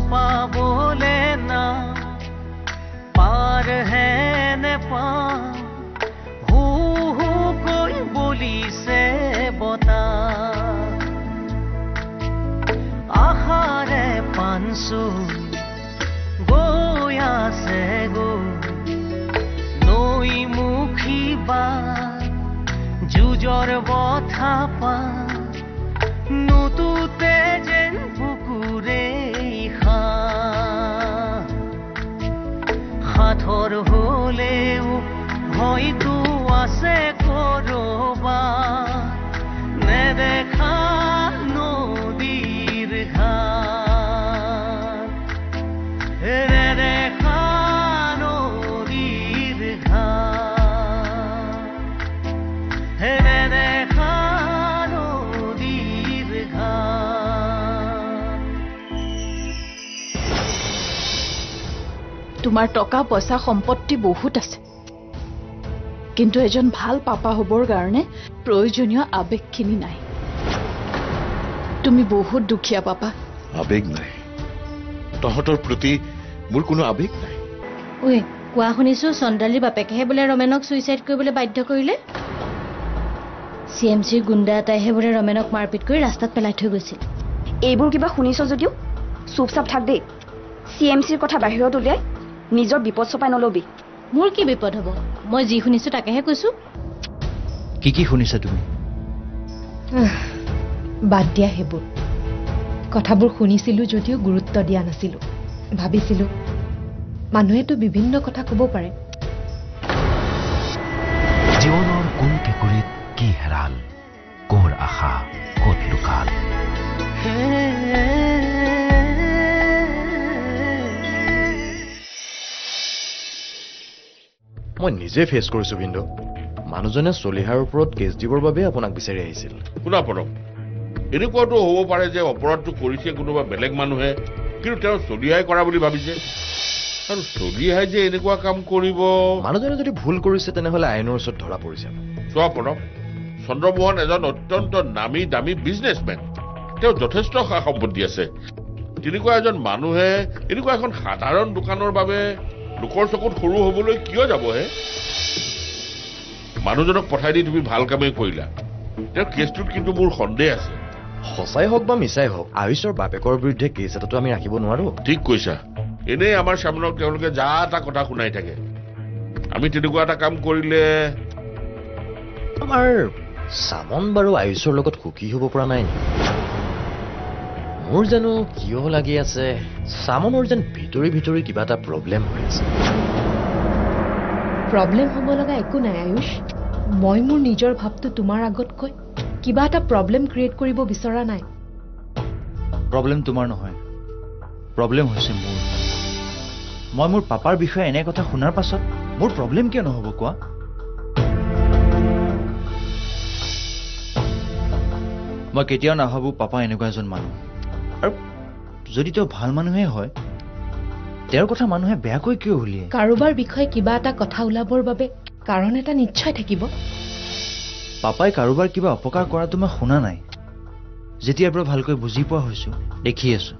পাবলে না পাৰ হেনে পা হু হু কৈ বলিছে বতা আহাৰে পানচু গৈ আছে নৈ মুখী বা যুঁজৰ বথা পা নতুতে যেন বুকুৰে সাঁথৰ হলেও হয়তো আছে কৰবা নেদেখা নদীৰ ঘাট নেদেখা নদীৰ ঘাট নেদেখা নদীৰ ঘাট। তোমাৰ টকা পইচা সম্পত্তি বহুত আছে, কিন্তু এজন ভাল পাপা হ'বৰ কাৰণে প্ৰয়োজনীয় আবেগখিনি নাই। তুমি বহুত দুখীয়া পাপা। আবেগ নাই, তহঁতৰ প্ৰতি মোৰ কোনো আবেগ নাই। ঐ কোৱা শুনিছো চন্দ্ৰালীৰ বাপেকেহে বোলে ৰমেনক ছুইচাইড কৰিবলৈ বাধ্য কৰিলে। CMCৰ গুণ্ডা এটাইহে বোলে ৰমেনক মাৰপিট কৰি ৰাস্তাত পেলাই থৈ গৈছিল। এইবোৰ কিবা শুনিছ যদিও চুপচাপ থাক দেই। CMCৰ কথা বাহিৰত উলিয়াই নিজৰ বিপদ চপাই নলবি। মোৰ কি বিপদ হ'ব? মই যি শুনিছো তাকেহে কৈছো। কি শুনিছা তুমি? বাদ দিয়া সেইবোৰ কথাবোৰ। শুনিছিলো যদিও গুৰুত্ব দিয়া নাছিলো। ভাবিছিলো মানুহেতো বিভিন্ন কথা ক'ব পাৰে। জীৱনৰ কোন কেঁকুৰিত কি হেৰাল, কৰ আশা ক'ত লুকাল। মই নিজে ফেচ কৰিছো ভিন্দু। মানুহজনে চলিহাৰ ওপৰত কেছ দিবৰ বাবে আপোনাক বিচাৰি আহিছিল। শুনা পৰম, এনেকুৱাটো হ'ব পাৰে যে অপৰাধটো কৰিছে কোনোবা বেলেগ মানুহে, কিন্তু তেওঁ চলিহাই কৰা বুলি ভাবিছে। আৰু চলিহাই যে এনেকুৱা কাম কৰিব। মানুহজনে যদি ভুল কৰিছে তেনেহ'লে আইনৰ ওচৰত ধৰা পৰিছে। চোৱা পৰম, চন্দ্ৰমোহন এজন অত্যন্ত নামী দামী বিজনেছমেন। তেওঁ যথেষ্ট সা সম্পত্তি আছে। তেনেকুৱা এজন মানুহে এনেকুৱা এখন সাধাৰণ দোকানৰ বাবে লোকৰ চকুত সৰু হ'বলৈ কিয় যাবহে? মানুহজনক পঠাই দি তুমি ভাল কামেই কৰিলা। তেওঁৰ কেছটোত কিন্তু মোৰ সন্দেহ আছে। সঁচাই হওক বা মিছাই হওক, আয়ুষৰ বাপেকৰ বিৰুদ্ধে কেছ এটাতো আমি ৰাখিব নোৱাৰো। ঠিক কৈছা। এনেই আমাৰ সামনত তেওঁলোকে যা এটা কথা শুনাই থাকে। আমি তেনেকুৱা এটা কাম কৰিলে আমাৰ সামন বাৰু আয়ুষৰ লগত সুখী হ'ব পৰা নাই। মোৰ জানো কিয় লাগি আছে সামনৰ যেন ভিতৰি ভিতৰি কিবা এটা প্ৰব্লেম হৈ আছে। প্ৰব্লেম হ'ব লগা একো নাই আয়ুষ। মই মোৰ নিজৰ ভাৱটো তোমাৰ আগত কৈ কিবা এটা প্ৰব্লেম ক্ৰিয়েট কৰিব বিচৰা নাই। প্ৰব্লেম তোমাৰ নহয়, প্ৰব্লেম হৈছে মোৰ। মই মোৰ পাপাৰ বিষয়ে এনে কথা শুনাৰ পাছত মোৰ প্ৰব্লেম কিয় নহ'ব কোৱা? মই কেতিয়াও নাভাবো পাপা এনেকুৱা এজন মানুহ। আৰু যদি তেওঁ ভাল মানুহে হয়, তেওঁৰ কথা মানুহে বেয়াকৈ কিয় উলিয়ায়? কাৰোবাৰ বিষয়ে কিবা এটা কথা ওলাবৰ বাবে কাৰণ এটা নিশ্চয় থাকিব। পাপাই কাৰোবাৰ কিবা অপকাৰ কৰাটো মই শুনা নাই। যেতিয়াৰ পৰা ভালকৈ বুজি পোৱা হৈছো, দেখি আছো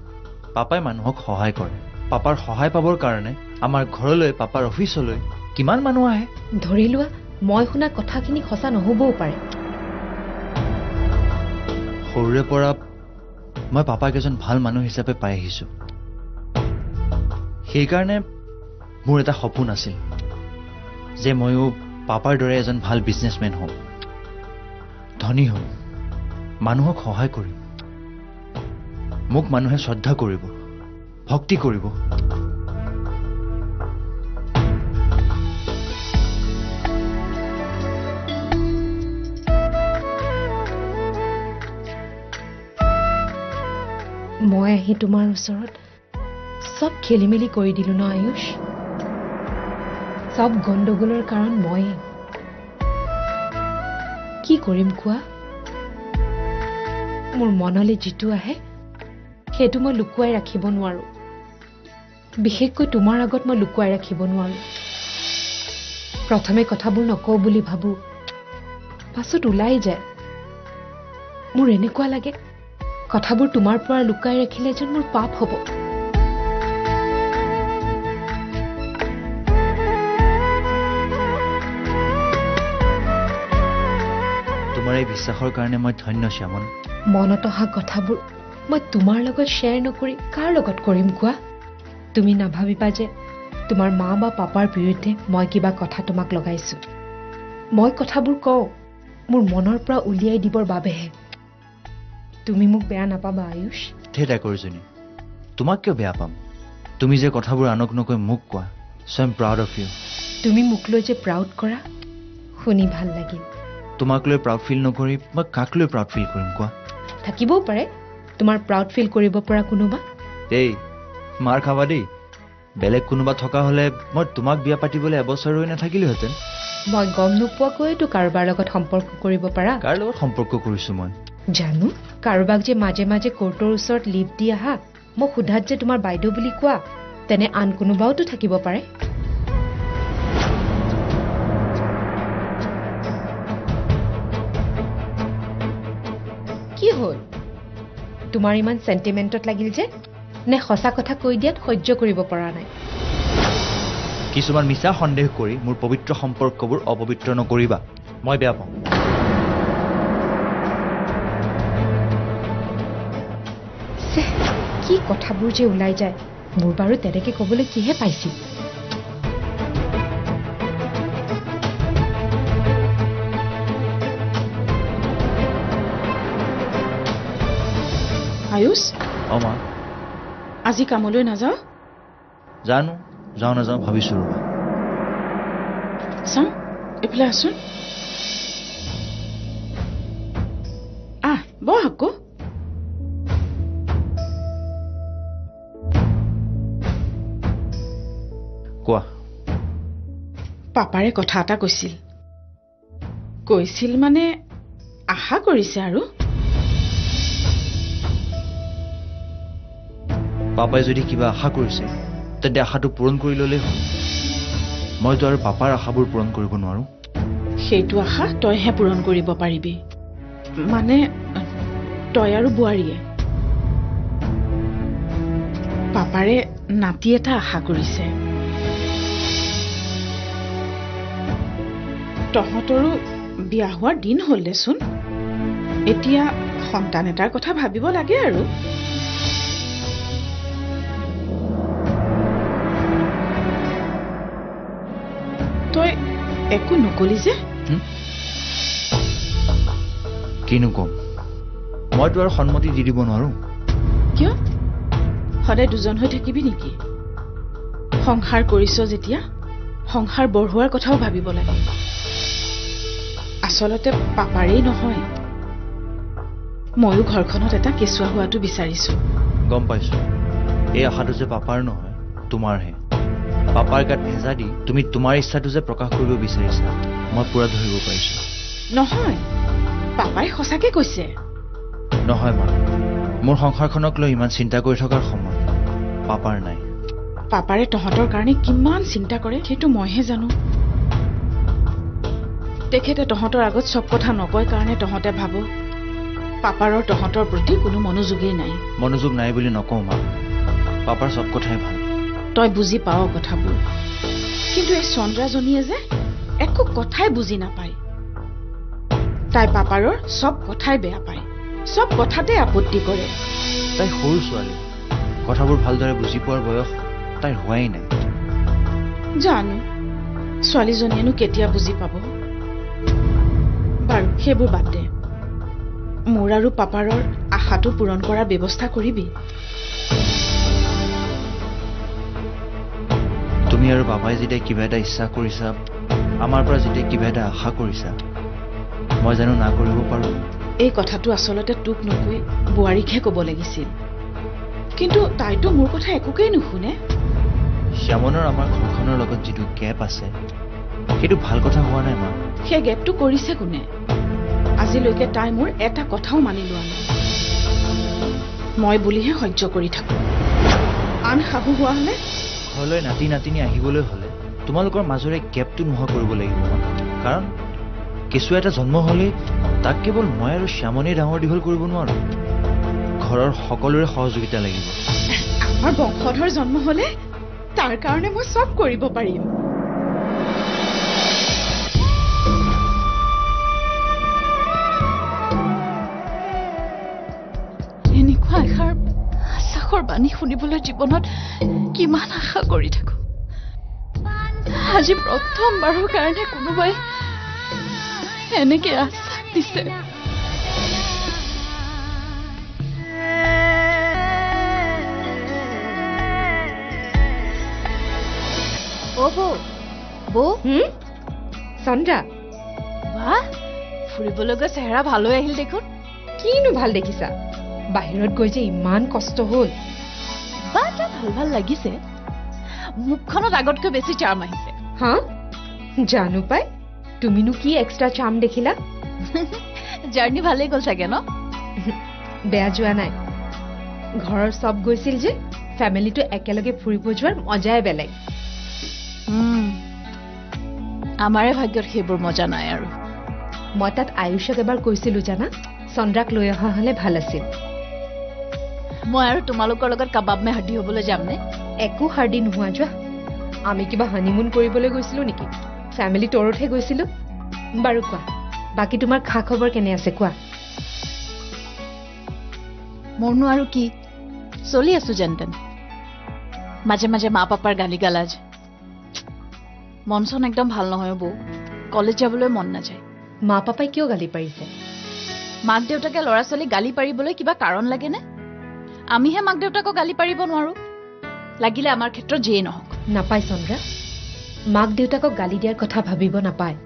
পাপাই মানুহক সহায় কৰে। পাপাৰ সহায় পাবৰ কাৰণে আমাৰ ঘৰলৈ, পাপাৰ অফিচলৈ কিমান মানুহ আহে। ধৰি লোৱা মই শুনা কথাখিনি সঁচা নহ'বও পাৰে। সৰুৰে পৰা মই পাপাক এজন ভাল মানুহ হিচাপে পাই আহিছো। সেইকাৰণে মোৰ এটা সপোন আছিল যে ময়ো পাপাৰ দৰে এজন ভাল বিজনেছমেন হ'ম, ধনী হ'ম, মানুহক সহায় কৰিম, মোক মানুহে শ্ৰদ্ধা কৰিব, ভক্তি কৰিব। মই আহি তোমাৰ ওচৰত চব খেলি মেলি কৰি দিলো ন আয়ুষ। চব গণ্ডগোলৰ কাৰণ মই। কি কৰিম কোৱা? মোৰ মনলৈ যিটো আহে সেইটো মই লুকুৱাই ৰাখিব নোৱাৰো। বিশেষকৈ তোমাৰ আগত মই লুকুৱাই ৰাখিব নোৱাৰো। প্ৰথমে কথাবোৰ নকওঁ বুলি ভাবো, পাছত ওলাই যায়। মোৰ এনেকুৱা লাগে কথাবোৰ তোমাৰ পৰা লুকাই ৰাখিলে যেন মোৰ পাপ হ'ব। তোমাৰ এই বিশ্বাসৰ কাৰণে মই ধন্য শ্যামন। মনত অহা কথাবোৰ মই তোমাৰ লগত শ্বেয়াৰ নকৰি কাৰ লগত কৰিম কোৱা? তুমি নাভাবিবা যে তোমাৰ মা বা পাপাৰ বিৰুদ্ধে মই কিবা কথা তোমাক লগাইছো। মই কথাবোৰ কওঁ মোৰ মনৰ পৰা উলিয়াই দিবৰ বাবেহে। তুমি মোক বেয়া নাপাবা আয়ুষ। ধেৰ কৰিজনী, তোমাক কিয় বেয়া পাম? তুমি যে কথাবোৰ আনক নকৈ মোক কোৱা, so I'm proud of you। তুমি মোক লৈ যে প্ৰাউড কৰা শুনি ভাল লাগিল। তোমাক লৈ প্ৰাউড ফিল নকৰি মই কাক লৈ প্ৰাউড ফিল কৰিম কোৱা? থাকিবও পাৰে তোমাৰ প্ৰাউড ফিল কৰিব পৰা কোনোবা। এই মাৰ খাবা দেই। বেলেগ কোনোবা থকা হলে মই তোমাক বিয়া পাতিবলৈ এবছৰ ৰৈ নাথাকিলোহেঁতেন। মই গম নোপোৱাকৈতো কাৰোবাৰ লগত সম্পৰ্ক কৰিব পাৰা। কাৰ লগত সম্পৰ্ক কৰিছো মই? জানো, কাৰোবাক যে মাজে মাজে কোৰ্টৰ ওচৰত লিভ দি আহা, মোক সোধাত যে তোমাৰ বাইদেউ বুলি কোৱা, তেনে আন কোনোবাওতো থাকিব পাৰে। কি হ'ল? তোমাৰ ইমান চেণ্টিমেণ্টত লাগিল যে, নে সঁচা কথা কৈ দিয়াত সহ্য কৰিব পৰা নাই? কিছুমান মিছা সন্দেহ কৰি মোৰ পবিত্ৰ সম্পৰ্কবোৰ অপবিত্ৰ নকৰিবা, মই বেয়া পাওঁ। কি কথাবোৰ যে ওলাই যায়, মোৰ বাৰু তেনেকে ক'বলৈ কিহে পাইছিল? আয়ুষ, মা আজি কামলৈ নাযাওঁ? জানো যাওঁ নাযাওঁ ভাবিছো ৰবা। চাওঁ, এইফালে আছোন। বহ আকৌ। কোৱা। পাপাৰে কথা এটা কৈছিল মানে আশা কৰিছে আৰু। পাপাই যদি কিবা আশা কৰিছে তেন্তে আশাটো পূৰণ কৰি ল'লেই হ'ল। মইতো আৰু পাপাৰ আশাবোৰ পূৰণ কৰিব নোৱাৰো। সেইটো আশা তইহে পূৰণ কৰিব পাৰিবি, মানে তই আৰু বোৱাৰীয়ে। পাপাৰে নাতি এটা আশা কৰিছে। তহঁতৰো বিয়া হোৱাৰ দিন হ'ল দেচোন। এতিয়া সন্তান এটাৰ কথা ভাবিব লাগে আৰু। তই একো নকলি যে? কিনো কম, মইতো আৰু সন্মতি দি দিব নোৱাৰো। কিয়? সদায় দুজন হৈ থাকিবি নেকি? সংসাৰ কৰিছ যেতিয়া সংসাৰ বঢ়োৱাৰ কথাও ভাবিব লাগে। আচলতে পাপাৰেই নহয়, ময়ো ঘৰখনত এটা কেঁচুৱা হোৱাটো বিচাৰিছো। গম পাইছো, এই আশাটো যে পাপাৰ নহয় তোমাৰহে। পাপাৰ গাত ভেজা দি তুমি তোমাৰ ইচ্ছাটো যে প্ৰকাশ কৰিব বিচাৰিছা, মই পুৰা ধৰিব পাৰিছো। নহয়, পাপাই সঁচাকে কৈছে। নহয় মা, মোৰ সংসাৰখনক লৈ ইমান চিন্তা কৰি থকাৰ সময় পাপাৰ নাই। পাপাৰে তহঁতৰ কাৰণে কিমান চিন্তা কৰে সেইটো মইহে জানো। তেখেতে তহঁতৰ আগত চব কথা নকয় কাৰণে তহঁতে ভাব পাপাৰৰ তহঁতৰ প্ৰতি কোনো মনোযোগেই নাই। মনোযোগ নাই বুলি নকওঁ মা, পাপাৰ চব কথাই ভাল। তই বুজি পাৱ কথাবোৰ, কিন্তু এই চন্দ্ৰাজনীয়ে যে একো কথাই বুজি নাপায়। তাই পাপাৰৰ চব কথাই বেয়া পায়, চব কথাতে আপত্তি কৰে। তাই সৰু ছোৱালী, কথাবোৰ ভালদৰে বুজি পোৱাৰ বয়স তাইৰ হোৱাই নাই। জানো ছোৱালীজনীয়েনো কেতিয়া বুজি পাব। বাৰু সেইবোৰ বাদ দে, মোৰ আৰু পাপাৰৰ আশাটো পূৰণ কৰাৰ ব্যৱস্থা কৰিবি। তুমি আৰু পাপাই যেতিয়া কিবা এটা ইচ্ছা কৰিছা, আমাৰ পৰা যেতিয়া কিবা এটা আশা কৰিছা, মই জানো না কৰিব পাৰো? এই কথাটো আচলতে তোক নকৈ বোৱাৰীকহে ক'ব লাগিছিল, কিন্তু তাইতো মোৰ কথা একোকেই নুশুনে। শ্যামনৰ আমাৰ ঘৰখনৰ লগত যিটো গেপ আছে সেইটো ভাল কথা হোৱা নাই মা। সেই গেপটো কৰিছে কোনে? আজিলৈকে তাই মোৰ এটা কথাও মানি লোৱা নাই। মই বুলিহে সহ্য কৰি থাকো। আন শাহু হোৱা হলে ঘৰলৈ নাতি নাতিনী আহিবলৈ হলে তোমালোকৰ মাজৰে গেপটো নোহোৱা কৰিব লাগিব মা। কাৰণ কেঁচুৱা এটা জন্ম হলেই তাক কেৱল মই আৰু শ্যামনেই ডাঙৰ দীঘল কৰিব নোৱাৰো, ঘৰৰ সকলোৰে সহযোগিতা লাগিব। আমাৰ বংশধৰ জন্ম হলে তাৰ কাৰণে মই চব কৰিব পাৰিম। আশাকৰ বাণী শুনিবলৈ জীৱনত কিমান আশা কৰি থাকো আজি প্ৰথমবাৰৰ কাৰণে কোনোবাই এনেকে আশ্বাস দিছে বৌ চন্দ্ৰা বাহ ফুৰিবলৈ গৈ চেহেৰা ভাল হৈ আহিল দেখোন কিনো ভাল দেখিছা বাহিৰত গৈ যে ইমান কষ্ট হ'ল বা এটা ভাল লাগিছে মুখখনত আগতকৈ বেছি চাৰ্ম আহিছে হা জানো পাই তুমিনো কি এক্সট্ৰা চাৰ্ম দেখিলা জাৰ্নি ভালেই গ'ল চাগে ন বেয়া যোৱা নাই ঘৰৰ চব গৈছিল যে ফেমিলিটো একেলগে ফুৰিব যোৱাৰ মজাই বেলেগ আমাৰে ভাগ্যত সেইবোৰ মজা নাই আৰু মই তাত আয়ুষক এবাৰ কৈছিলো জানা চন্দ্ৰাক লৈ অহা হলে ভাল আছিল মই আৰু তোমালোকৰ লগত কাবাব মে হাড্ডি হ'বলৈ যামনে একো হাৰ্ডি নোহোৱা যোৱা আমি কিবা হানিমুন কৰিবলৈ গৈছিলো নেকি ফেমিলি টৰতহে গৈছিলো বাৰু কোৱা বাকী তোমাৰ খা খবৰ কেনে আছে কোৱা মোৰনো আৰু কি চলি আছো যেনতেন মাজে মাজে মা পাপাৰ গালি গালাজ মন চন একদম ভাল নহয় বৌ কলেজ যাবলৈ মন নাযায় মা পাপাই কিয় গালি পাৰিছে মাক দেউতাকে ল'ৰা ছোৱালী গালি পাৰিবলৈ কিবা কাৰণ লাগেনে আমিহে মাক দেউতাকক গালি পাৰিব নোৱাৰো লাগিলে আমাৰ ক্ষেত্ৰত যিয়েই নহওক নাপায় চন্দ্ৰা মাক দেউতাকক গালি দিয়াৰ কথা ভাবিব নাপায়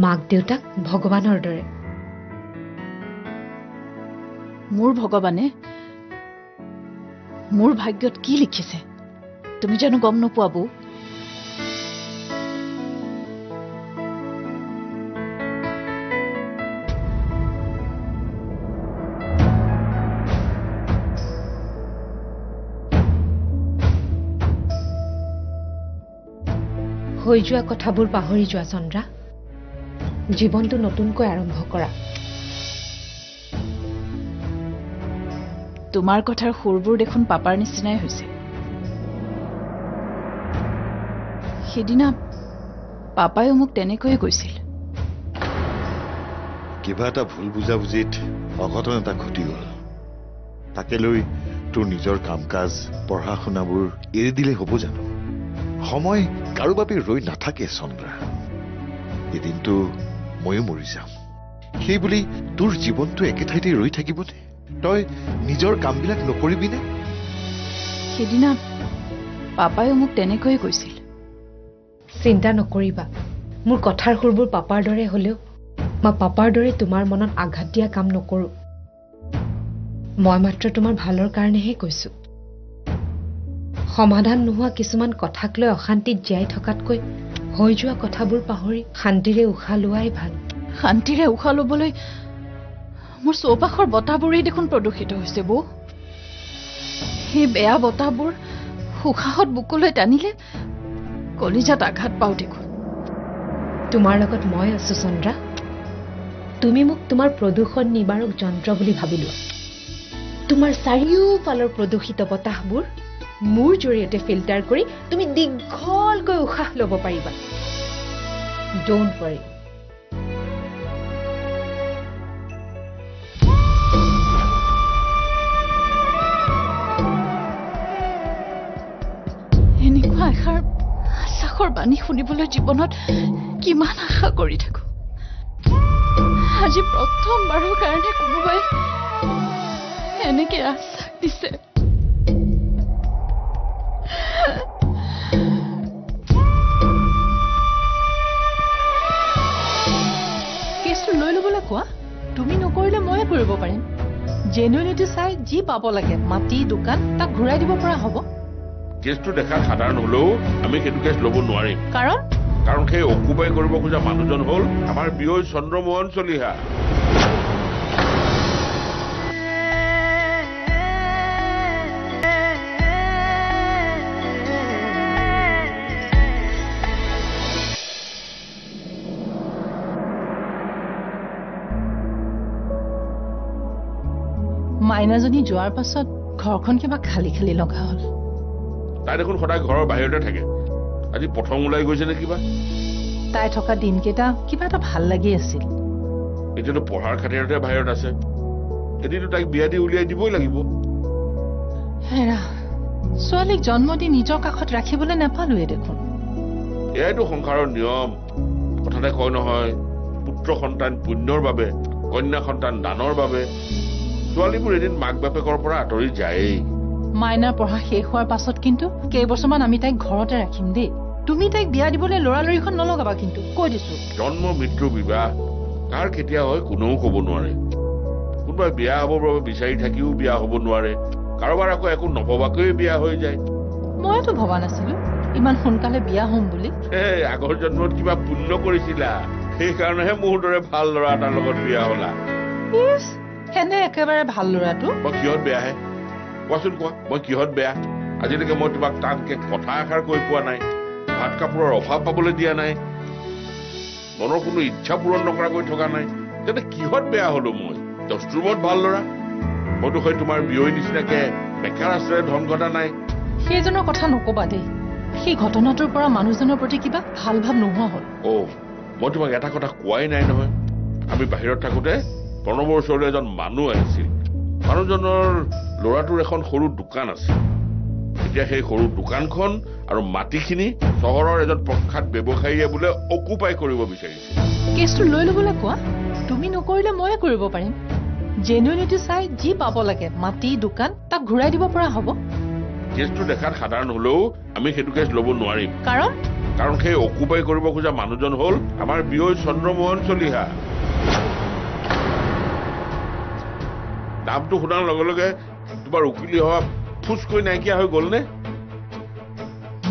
মাক দেউতাক ভগৱানৰ দৰে মোৰ ভগৱানে মোৰ ভাগ্যত কি লিখিছে তুমি জানো গম নোপোৱা বৌ হৈ যোৱা কথাবোৰ পাহৰি যোৱা চন্দ্ৰা জীৱনটো নতুনকৈ আৰম্ভ কৰা তোমাৰ কথাৰ সুৰবোৰ দেখোন পাপাৰ নিচিনাই হৈছে সেইদিনা পাপায়ো মোক তেনেকৈয়ে কৈছিল কিবা এটা ভুল বুজাবুজিত অঘটন এটা ঘটি গ'ল তাকে লৈ তোৰ নিজৰ কাম কাজ পঢ়া শুনাবোৰ এৰি দিলে হ'ব জানো সময় কাৰো বাবে ৰৈ নাথাকে চন্দ্ৰা এদিনটো ময়ো মৰি যাম সেই বুলি তোৰ জীৱনটো একে ঠাইতে ৰৈ থাকিবনে তই নিজৰ কামবিলাক নকৰিবিনে সেইদিনা পাপায়ো মোক তেনেকৈয়ে কৈছিল চিন্তা নকৰিবা মোৰ কথাৰ সুৰবোৰ পাপাৰ দৰে হলেও মই পাপাৰ দৰে তোমাৰ মনত আঘাত দিয়া কাম নকৰো মই মাত্ৰ তোমাৰ ভালৰ কাৰণেহে কৈছো সমাধান নোহোৱা কিছুমান কথাক লৈ অশান্তিত জীয়াই থকাতকৈ হৈ যোৱা কথাবোৰ পাহৰি শান্তিৰে উশাহ লোৱাই ভাল শান্তিৰে উশাহ ল'বলৈ মোৰ চৌপাশৰ বতাহবোৰেই দেখোন প্ৰদূষিত হৈছে বৌ সেই বেয়া বতাহবোৰ উশাহত বুকুলৈ টানিলে কলিজাত আঘাত পাওঁ দেখোন তোমাৰ লগত মই আছো চন্দ্ৰা তুমি মোক তোমাৰ প্ৰদূষণ নিবাৰক যন্ত্ৰ বুলি ভাবিলো তোমাৰ চাৰিওফালৰ প্ৰদূষিত বতাহবোৰ মোৰ জৰিয়তে ফিল্টাৰ কৰি তুমি দীঘলকৈ উশাহ ল'ব পাৰিবা ডোন্ট ৱৰি এনেকুৱা এষাৰ আশ্বাসৰ বাণী শুনিবলৈ জীৱনত কিমান আশা কৰি থাকো আজি প্ৰথমবাৰৰ কাৰণে কোনোবাই এনেকে আশ্বাস দিছে কেছটো লৈ ল'বলৈ কোৱা তুমি নকৰিলে ময়ে কৰিব পাৰিম জেনুইনিটি চাই যি পাব লাগে মাটি দোকান তাক ঘূৰাই দিব পৰা হ'ব কেছটো দেখাত সাধাৰণ হলেও আমি সেইটো কেছ ল'ব নোৱাৰিম কাৰণ সেই অকুপাই কৰিব খোজা মানুহজন হ'ল আমাৰ বিয়ৈ চন্দ্ৰমোহন চলিহা মাইনাজনী যোৱাৰ পাছত ঘৰখন কিবা খালী খালী লগা হ'ল তাই দেখোন সদায় ঘৰৰ বাহিৰতে থাকে আজি প্ৰথম ওলাই গৈছে নে কিবা তাই থকা দিনকেইটা কিবা এটা ভাল লাগি আছিল এতিয়াতো পঢ়াৰ খাতিৰতে বাহিৰত আছে এদিনটো তাইক বিয়া দি উলিয়াই দিবই লাগিব হেৰা ছোৱালীক জন্ম দি নিজৰ কাষত ৰাখিবলৈ নাপালোৱে দেখোন এয়াইতো সংসাৰৰ নিয়ম কথাতে কয় নহয় পুত্ৰ সন্তান পুণ্যৰ বাবে কন্যা সন্তান দানৰ বাবে ছোৱালীবোৰ এদিন মাক বাপেকৰ পৰা আঁতৰি যায়েই মাইনাৰ পঢ়া শেষ হোৱাৰ পাছত কিন্তু কেইবছৰমান আমি তাইক ঘৰতে ৰাখিম দেই তুমি তাইক বিয়া দিবলৈ লৰালৰিখন নলগাবা কিন্তু কৈ দিছো জন্ম মৃত্যু বিবাহ কাৰ কেতিয়া হয় কোনেও ক'ব নোৱাৰে কোনোবাই বিয়া হ'বৰ বাবে বিচাৰি থাকিও বিয়া হ'ব নোৱাৰে কাৰোবাৰ আকৌ একো নভবাকৈ বিয়া হৈ যায় মইতো ভবা নাছিলো ইমান সোনকালে বিয়া হ'ম বুলি আগৰ জন্মত কিবা পুণ্য কৰিছিলা সেইকাৰণেহে মোৰ দৰে ভাল ল'ৰা এটাৰ লগত বিয়া হলা হেনে একেবাৰে ভাল ল'ৰাটো মই কিহত বেয়াহে কোৱাচোন কোৱা মই কিহত বেয়া আজিলৈকে মই তোমাক টানকে কথা এষাৰ কৈ পোৱা নাই ভাত কাপোৰৰ অভাৱ পাবলৈ দিয়া নাই মনৰ কোনো ইচ্ছা পূৰণ নকৰাকৈ থকা নাই তেন্তে কিহত বেয়া হলো মই দস্তুৰমত ভাল ল'ৰা মইতো হয় তোমাৰ বিয়ৈ নিচিনাকে বেকাৰ আশ্ৰয়ে ধন ঘটা নাই সেইজনৰ কথা নকবা দেই সেই ঘটনাটোৰ পৰা মানুহজনৰ প্ৰতি কিবা ভাল ভাৱ নোহোৱা হ'ল মই তোমাক এটা কথা কোৱাই নাই নহয় আমি বাহিৰত থাকোতে প্ৰণৱৰ ওচৰলৈ এজন মানুহ আহিছিল মানুহজনৰ ল'ৰাটোৰ এখন সৰু দোকান আছিল এতিয়া সেই সৰু দোকানখন আৰু মাটিখিনি চহৰৰ এজন প্ৰখ্যাত ব্যৱসায়ীয়ে বোলে অকুপাই কৰিব বিচাৰিছে কেছটো লৈ ল'বলৈ কোৱা তুমি নকৰিলে ময়ে কৰিব পাৰিম জেনুইনিটি চাই যি পাব লাগে মাটি দোকান তাক ঘূৰাই দিব পৰা হ'ব কেছটো দেখাত সাধাৰণ হলেও আমি সেইটো কেছ ল'ব নোৱাৰিম কাৰণ সেই অকুপাই কৰিব খোজা মানুহজন হ'ল আমাৰ বিয়ৈ চন্দ্ৰমোহন চলিহা নামটো শুনাৰ লগে লগে তোমাৰ উকিলি হোৱা ফুচকৈ নাইকিয়া হৈ গ'ল নে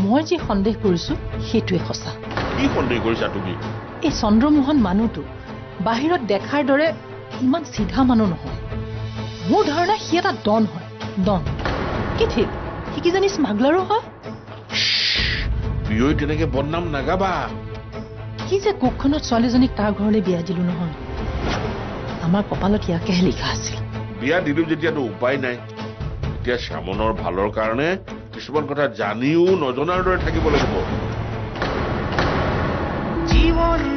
মই যি সন্দেহ কৰিছো সেইটোৱে সঁচা কি সন্দেহ কৰিছা তুমি এই চন্দ্ৰমোহন মানুহটো বাহিৰত দেখাৰ দৰে ইমান চিধা মানুহ নহয় মোৰ ধাৰণা সি এটা ডন হয় ডন কি ঠিক সি কিজানি স্মাগলাৰো হয় বিয়ৈ তেনেকে বদনাম নাগাবা কি যে কোকখনত ছোৱালীজনীক তাৰ ঘৰলৈ বিয়া দিলো নহয় আমাৰ কপালত ইয়াকেহে লিখা আছিল বিয়া দিলো যেতিয়াতো উপায় নাই এতিয়া শ্যামনৰ ভালৰ কাৰণে কিছুমান কথা জানিও নজনাৰ দৰে থাকিব লাগিব জীবন